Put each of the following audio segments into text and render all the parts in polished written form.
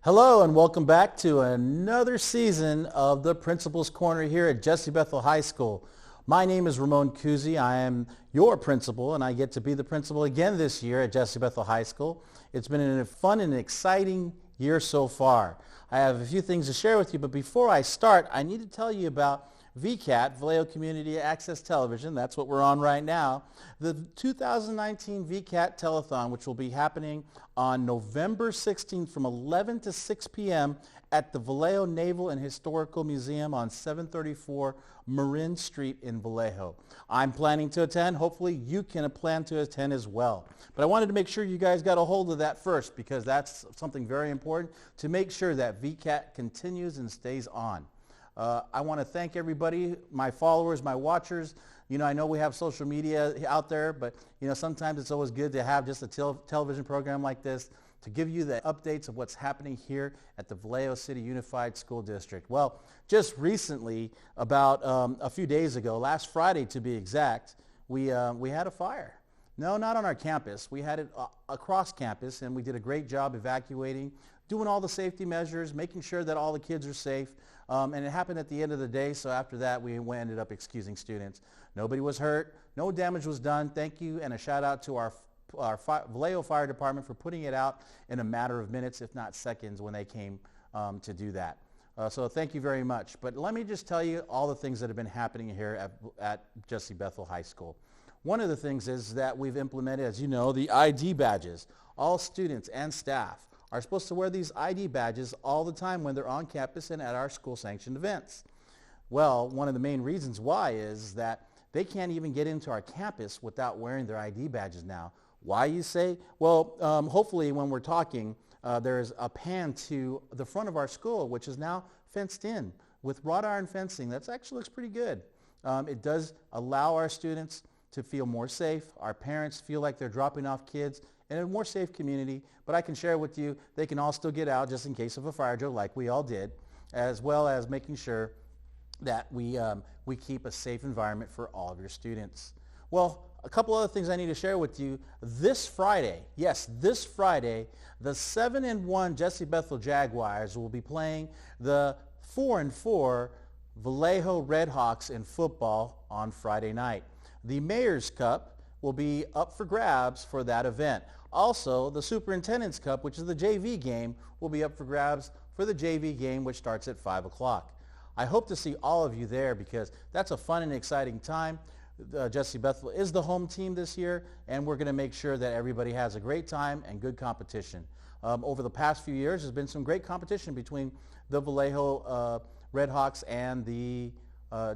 Hello and welcome back to another season of the Principal's Corner here at Jesse Bethel High School. My name is Ramon Cusi. I am your principal and I get to be the principal again this year at Jesse Bethel High School. It's been a fun and exciting year so far. I have a few things to share with you, but before I start, I need to tell you about VCAT, Vallejo Community Access Television. That's what we're on right now. The 2019 VCAT Telethon, which will be happening on November 16th from 11 to 6 p.m. at the Vallejo Naval and Historical Museum on 734 Marin Street in Vallejo. I'm planning to attend. Hopefully you can plan to attend as well. But I wanted to make sure you guys got a hold of that first because that's something very important to make sure that VCAT continues and stays on. I want to thank everybody, my followers, my watchers. You know, I know we have social media out there, but, you know, sometimes it's always good to have just a television program like this to give you the updates of what's happening here at the Vallejo City Unified School District. Well, just recently, about a few days ago, last Friday to be exact, we had a fire. No, not on our campus. We had it across campus, and we did a great job evacuating, doing all the safety measures, making sure that all the kids are safe. And it happened at the end of the day, so after that, we ended up excusing students. Nobody was hurt. No damage was done. Thank you, and a shout-out to our Vallejo Fire Department for putting it out in a matter of minutes, if not seconds, when they came to do that. So thank you very much. But let me just tell you all the things that have been happening here at Jesse Bethel High School. One of the things is that we've implemented, as you know, the ID badges. All students and staff are supposed to wear these ID badges all the time when they're on campus and at our school-sanctioned events. Well, one of the main reasons why is that they can't even get into our campus without wearing their ID badges now. Why, you say? Well, hopefully when we're talking, there's a pan to the front of our school, which is now fenced in with wrought iron fencing. That actually looks pretty good. It does allow our students to feel more safe. Our parents feel like they're dropping off kids in a more safe community, but I can share with you, they can all still get out just in case of a fire drill like we all did, as well as making sure that we keep a safe environment for all of your students. Well, a couple other things I need to share with you. This Friday, yes, this Friday, the 7-1 Jesse Bethel Jaguars will be playing the 4-4 Vallejo Redhawks in football on Friday night. The Mayor's Cup will be up for grabs for that event. Also, the Superintendent's Cup, which is the JV game, will be up for grabs for the JV game, which starts at 5 o'clock. I hope to see all of you there because that's a fun and exciting time. Jesse Bethel is the home team this year, and we're going to make sure that everybody has a great time and good competition. Over the past few years, there's been some great competition between the Vallejo Redhawks and the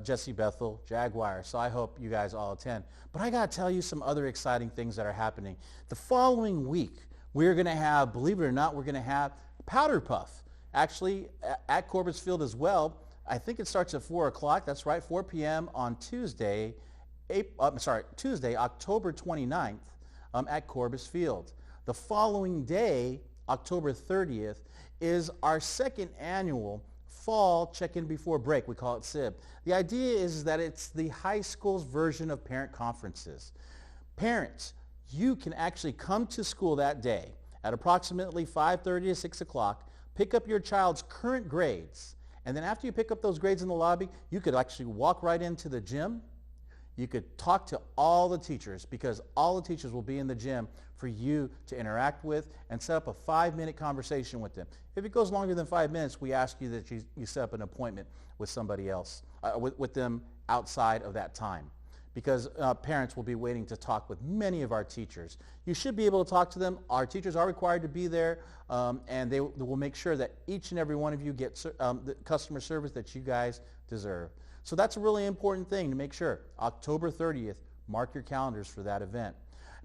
Jesse Bethel Jaguars. So I hope you guys all attend. But I got to tell you some other exciting things that are happening. The following week, we're going to have, believe it or not, we're going to have Powder Puff. Actually, at Corbis Field as well. I think it starts at 4 o'clock. That's right, 4 p.m. on Tuesday, October 29th at Corbis Field. The following day, October 30th, is our second annual Fall Check-In Before Break. We call it SIB. The idea is that it's the high school's version of parent conferences. Parents, you can actually come to school that day at approximately 5:30 to 6 o'clock, pick up your child's current grades, and then after you pick up those grades in the lobby, you could actually walk right into the gym. You could talk to all the teachers because all the teachers will be in the gym for you to interact with and set up a 5-minute conversation with them. If it goes longer than 5 minutes, we ask you that you set up an appointment with somebody else, with them outside of that time because parents will be waiting to talk with many of our teachers. You should be able to talk to them. Our teachers are required to be there, and they will make sure that each and every one of you get the customer service that you guys deserve. So that's a really important thing to make sure. October 30th, mark your calendars for that event.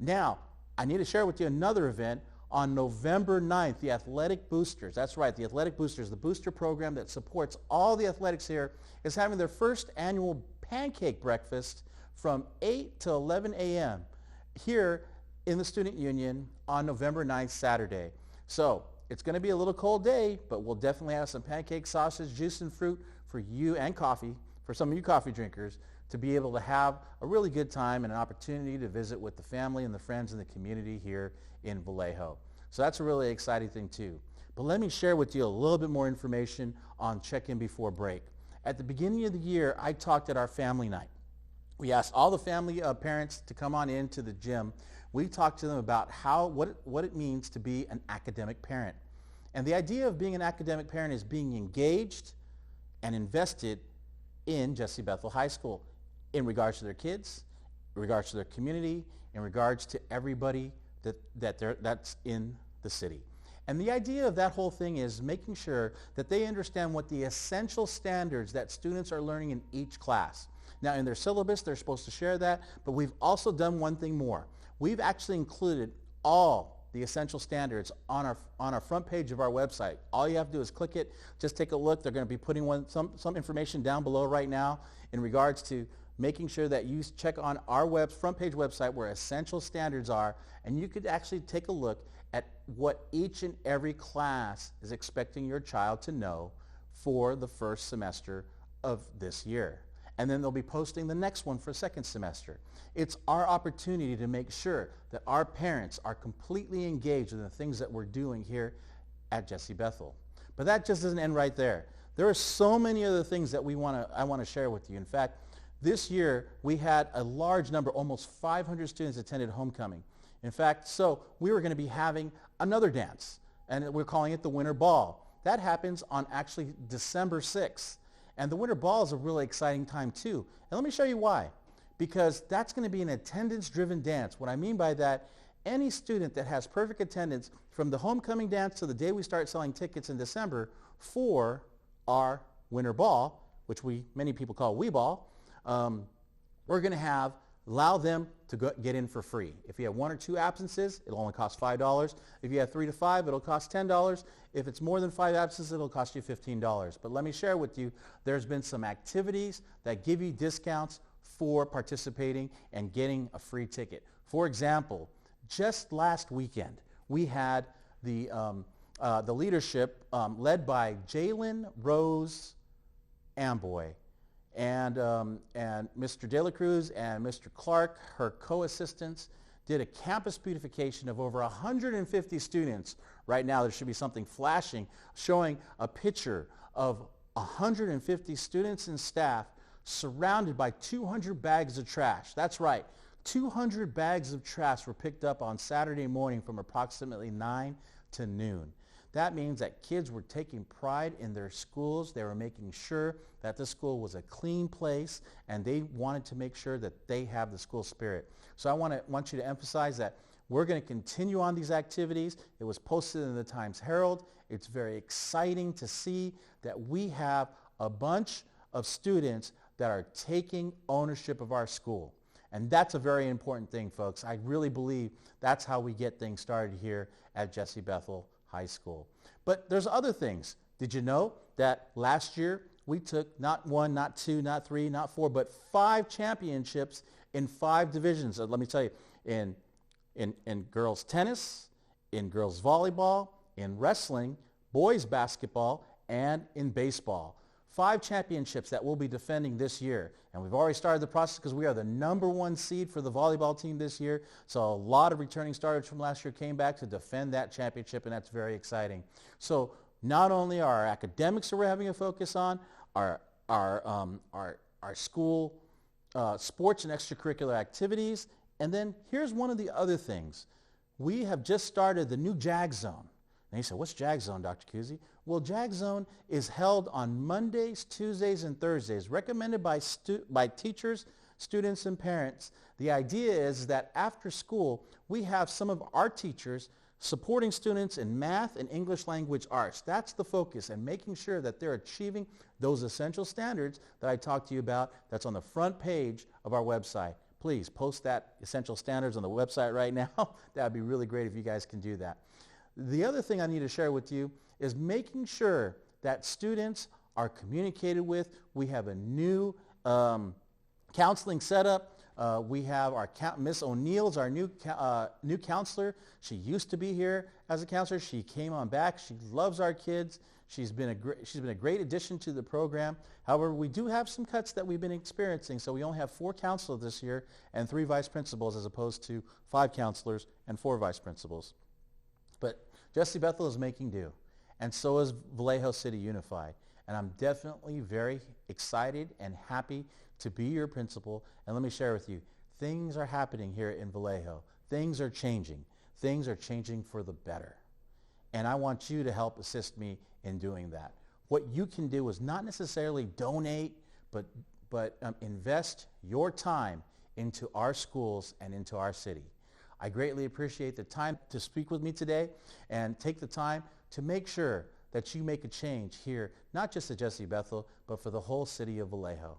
Now, I need to share with you another event on November 9th, the Athletic Boosters. That's right, the Athletic Boosters, the booster program that supports all the athletics here, is having their first annual Pancake Breakfast from 8 to 11 a.m. here in the Student Union on November 9th, Saturday. So it's going to be a little cold day, but we'll definitely have some pancake, sausage, juice, and fruit for you and coffee, for some of you coffee drinkers, to be able to have a really good time and an opportunity to visit with the family and the friends and the community here in Vallejo. So that's a really exciting thing too. But let me share with you a little bit more information on check-in before break. At the beginning of the year, I talked at our family night. We asked all the family parents to come on into the gym. We talked to them about what it means to be an academic parent. And the idea of being an academic parent is being engaged and invested in Jesse Bethel High School in regards to their kids, in regards to their community, in regards to everybody that's in the city. And the idea of that whole thing is making sure that they understand what the essential standards that students are learning in each class. Now, in their syllabus, they're supposed to share that, but we've also done one thing more. We've actually included all the essential standards on our front page of our website. All you have to do is click it, just take a look. They're going to be putting some information down below right now in regards to making sure that you check on our front page website where essential standards are, and you could actually take a look at what each and every class is expecting your child to know for the first semester of this year. And then they'll be posting the next one for second semester. It's our opportunity to make sure that our parents are completely engaged in the things that we're doing here at Jesse Bethel. But that just doesn't end right there. There are so many other things that I want to share with you. In fact, this year we had a large number, almost 500 students attended homecoming. In fact, so we were going to be having another dance, and we're calling it the Winter Ball. That happens on actually December 6th. And the Winter Ball is a really exciting time too. And let me show you why. Because that's going to be an attendance-driven dance. What I mean by that, any student that has perfect attendance from the homecoming dance to the day we start selling tickets in December for our Winter Ball, which many people call Wee Ball, we're going to allow them to get in for free. If you have 1 or 2 absences, it'll only cost $5. If you have 3 to 5, it'll cost $10. If it's more than 5 absences, it'll cost you $15. But let me share with you, there's been some activities that give you discounts for participating and getting a free ticket. For example, just last weekend, we had the leadership led by Jalen Rose Amboy, and Mr. De La Cruz and Mr. Clark, her co-assistants, did a campus beautification of over 150 students. Right now there should be something flashing showing a picture of 150 students and staff surrounded by 200 bags of trash. That's right, 200 bags of trash were picked up on Saturday morning from approximately 9 to noon. That means that kids were taking pride in their schools. They were making sure that the school was a clean place, and they wanted to make sure that they have the school spirit. So I want you to emphasize that we're going to continue on these activities. It was posted in the Times Herald. It's very exciting to see that we have a bunch of students that are taking ownership of our school. And that's a very important thing, folks. I really believe that's how we get things started here at Jesse Bethel High School. But there's other things. Did you know that last year we took not 1, not 2, not 3, not 4, but 5 championships in 5 divisions? Let me tell you, in girls tennis, in girls volleyball, in wrestling, boys basketball, and in baseball. 5 championships that we'll be defending this year. And we've already started the process because we are the #1 seed for the volleyball team this year. So a lot of returning starters from last year came back to defend that championship, and that's very exciting. So not only are our academics that we're having a focus on, our school sports and extracurricular activities, and then here's one of the other things. We have just started the new JAG Zone. And you say, what's JAG Zone, Dr. Cusi? Well, JAG Zone is held on Mondays, Tuesdays, and Thursdays, recommended by teachers, students, and parents. The idea is that after school, we have some of our teachers supporting students in math and English language arts. That's the focus, and making sure that they're achieving those essential standards that I talked to you about. That's on the front page of our website. Please post that essential standards on the website right now. That would be really great if you guys can do that. The other thing I need to share with you is making sure that students are communicated with. We have a new counseling setup. We have our Miss O'Neill's our new counselor. She used to be here as a counselor. She came on back. She loves our kids. She's been a great addition to the program. However, we do have some cuts that we've been experiencing. So we only have 4 counselors this year and 3 vice principals, as opposed to 5 counselors and 4 vice principals. But Jesse Bethel is making do. and so is Vallejo City Unified. And I'm definitely very excited and happy to be your principal. And let me share with you, things are happening here in Vallejo. Things are changing. Things are changing for the better. And I want you to help assist me in doing that. What you can do is not necessarily donate, but invest your time into our schools and into our city. I greatly appreciate the time to speak with me today and take the time to make sure that you make a change here, not just at Jesse Bethel, but for the whole city of Vallejo.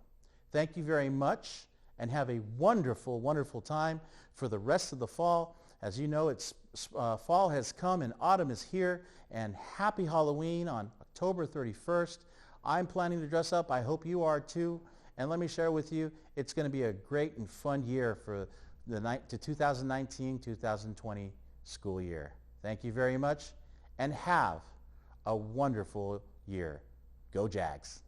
Thank you very much and have a wonderful, wonderful time for the rest of the fall. As you know, fall has come and autumn is here, and happy Halloween on October 31st. I'm planning to dress up. I hope you are too. And let me share with you, it's going to be a great and fun year for the 2019-2020 school year. Thank you very much and have a wonderful year. Go Jags.